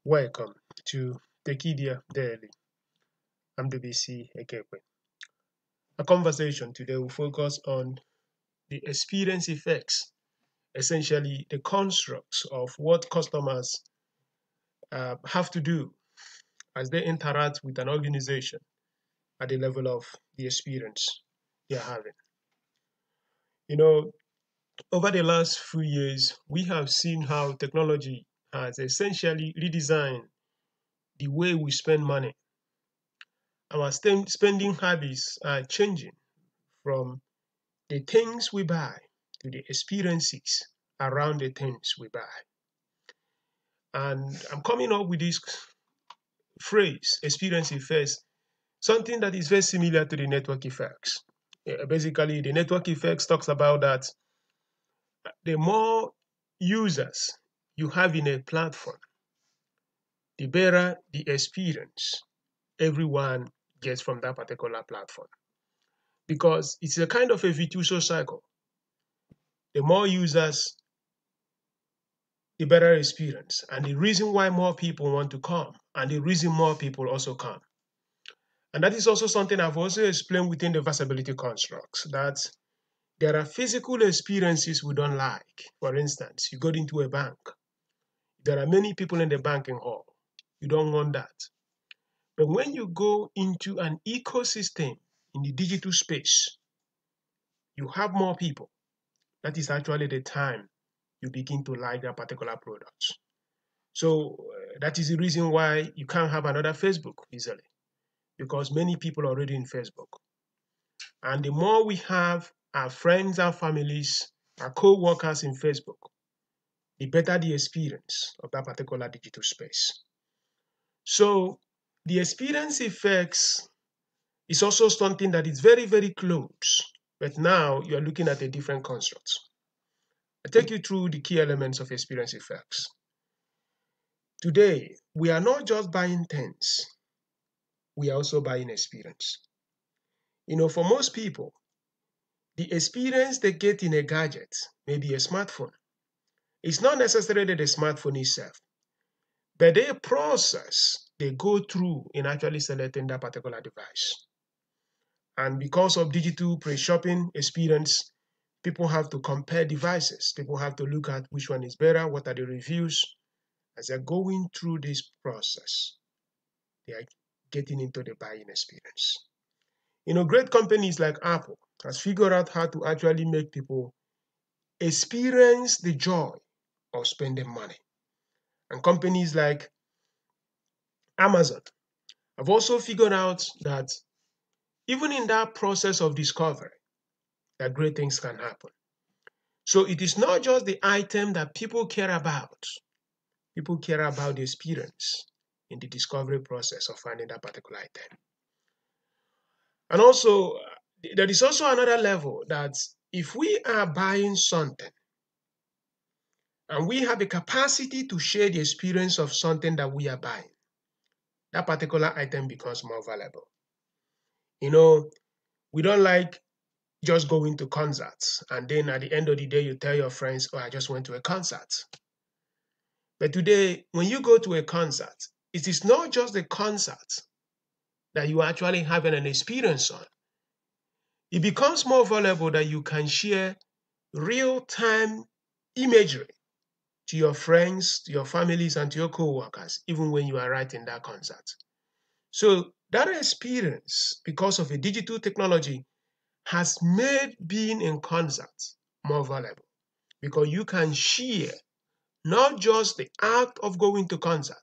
Welcome to Tekedia Daily. I'm Ndubuisi Ekekwe. A conversation today will focus on the experience effects, essentially the constructs of what customers have to do as they interact with an organization at the level of the experience they're having. You know, over the last few years, we have seen how technology has essentially redesigned the way we spend money. Our spending habits are changing from the things we buy to the experiences around the things we buy. And I'm coming up with this phrase, experience effects, something that is very similar to the network effects. Basically, the network effects talks about that the more users you have in a platform, the better the experience everyone gets from that particular platform. Because it's a kind of a virtuous cycle. The more users, the better experience, and the reason why more people want to come, and the reason more people also come. And that is also something I've also explained within the visibility constructs, that there are physical experiences we don't like. For instance, you go into a bank. There are many people in the banking hall. You don't want that. But when you go into an ecosystem in the digital space, you have more people. That is actually the time you begin to like that particular product. So that is the reason why you can't have another Facebook easily, because many people are already in Facebook. And the more we have our friends and families, our co-workers in Facebook, the better the experience of that particular digital space. So the experience effects is also something that is very, very close, but now you're looking at a different construct. I take you through the key elements of experience effects. Today, we are not just buying things, we are also buying experience. For most people, the experience they get in a gadget, maybe a smartphone, it's not necessarily the smartphone itself, but the process they go through in actually selecting that particular device. And because of digital pre-shopping experience, people have to compare devices. People have to look at which one is better, what are the reviews. As they're going through this process, they are getting into the buying experience. Great companies like Apple has figured out how to actually make people experience the joy of spending money. And companies like Amazon have also figured out that even in that process of discovery, that great things can happen. So it is not just the item that people care about. People care about the experience in the discovery process of finding that particular item. And also, there is also another level that if we are buying something and we have the capacity to share the experience of something that we are buying, that particular item becomes more valuable. We don't like just going to concerts and then at the end of the day you tell your friends, oh, I just went to a concert. But today, when you go to a concert, it is not just the concert that you are actually having an experience on. It becomes more valuable that you can share real-time imagery to your friends, to your families, and to your co-workers, even when you are right in that concert. So that experience, because of a digital technology, has made being in concert more valuable, because you can share not just the act of going to concert,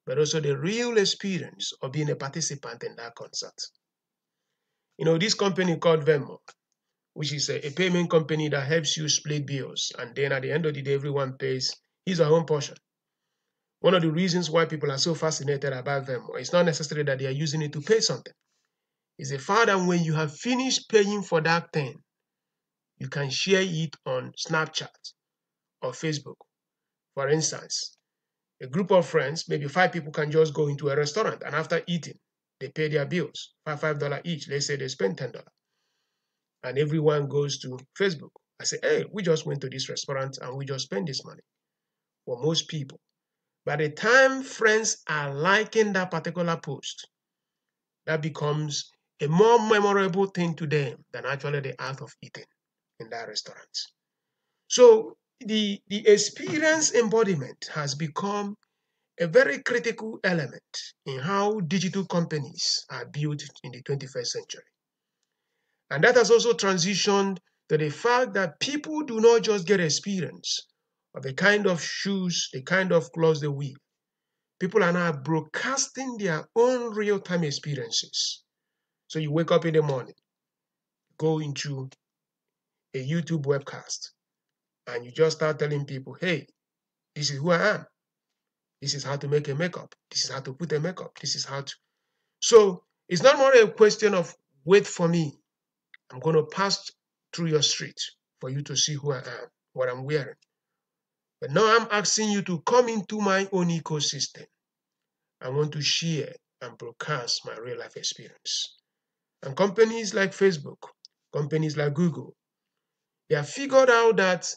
but also the real experience of being a participant in that concert. This company called Venmo, which is a payment company that helps you split bills, and then at the end of the day, everyone pays his or her own portion. One of the reasons why people are so fascinated about Venmo is not necessarily that they are using it to pay something. It's the fact that when you have finished paying for that thing, you can share it on Snapchat or Facebook. For instance, a group of friends, maybe 5 people, can just go into a restaurant, and after eating, they pay their bills, $5 each. Let's say they spend $10. And everyone goes to Facebook. I say, hey, we just went to this restaurant and we just spent this money. For most people, By the time friends are liking that particular post, that becomes a more memorable thing to them than actually the act of eating in that restaurant. So the experience embodiment has become a very critical element in how digital companies are built in the 21st century. And that has also transitioned to the fact that people do not just get experience of the kind of shoes, the kind of clothes they wear. People are now broadcasting their own real-time experiences. So you wake up in the morning, go into a YouTube webcast, and you just start telling people, hey, this is who I am. This is how to make a makeup. This is how to put a makeup. This is how to. So it's not more a question of wait for me. I'm going to pass through your street for you to see who I am, what I'm wearing. But now I'm asking you to come into my own ecosystem. I want to share and broadcast my real life experience. And companies like Facebook, companies like Google, they have figured out that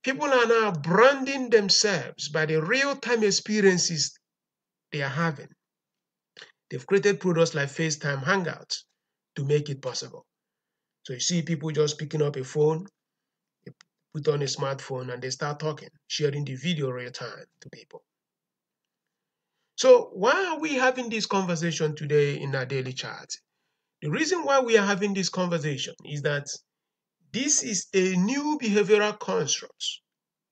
people are now branding themselves by the real-time experiences they are having. They've created products like FaceTime Hangouts to make it possible. So you see people just picking up a phone, they put on a smartphone, and they start talking, sharing the video real time to people. So why are we having this conversation today in our daily chat? The reason why we are having this conversation is that this is a new behavioral construct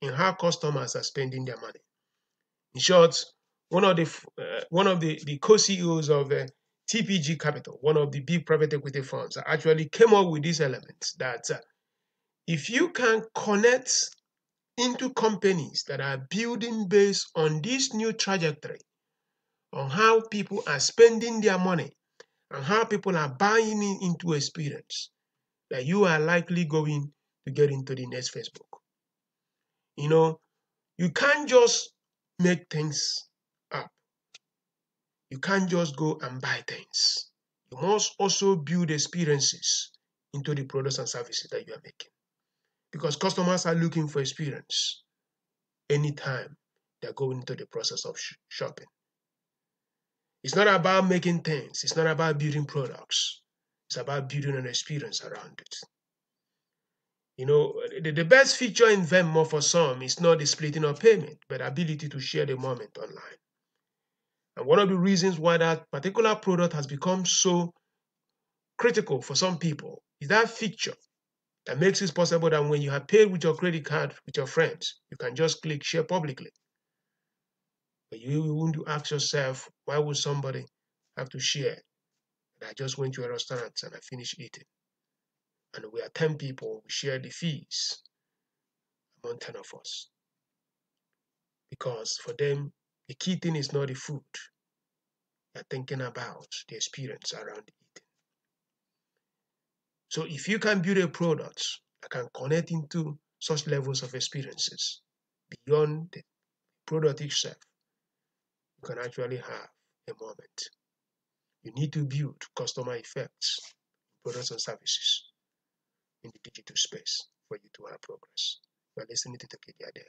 in how customers are spending their money. In short, one of the co-CEOs of TPG Capital, one of the big private equity firms, actually came up with this element that if you can connect into companies that are building based on this new trajectory, on how people are spending their money and how people are buying into experience, that you are likely going to get into the next Facebook. You know, you can't just make things up. You can't just go and buy things. You must also build experiences into the products and services that you are making. Because customers are looking for experience anytime they're going into the process of shopping. It's not about making things. It's not about building products. It's about building an experience around it. You know, the best feature in Venmo for some is not the splitting of payment, but ability to share the moment online. And one of the reasons why that particular product has become so critical for some people is that feature that makes it possible that when you have paid with your credit card with your friends, you can just click share publicly. But you want to ask yourself, why would somebody have to share that I just went to a restaurant and I finished eating? And we are 10 people, we share the fees among 10 of us. Because for them, the key thing is not the food. They're thinking about the experience around eating. So if you can build a product that can connect into such levels of experiences beyond the product itself, you can actually have a moment. You need to build customer effects, products and services in the digital space for you to have progress. You are listening to Tekedia Daily.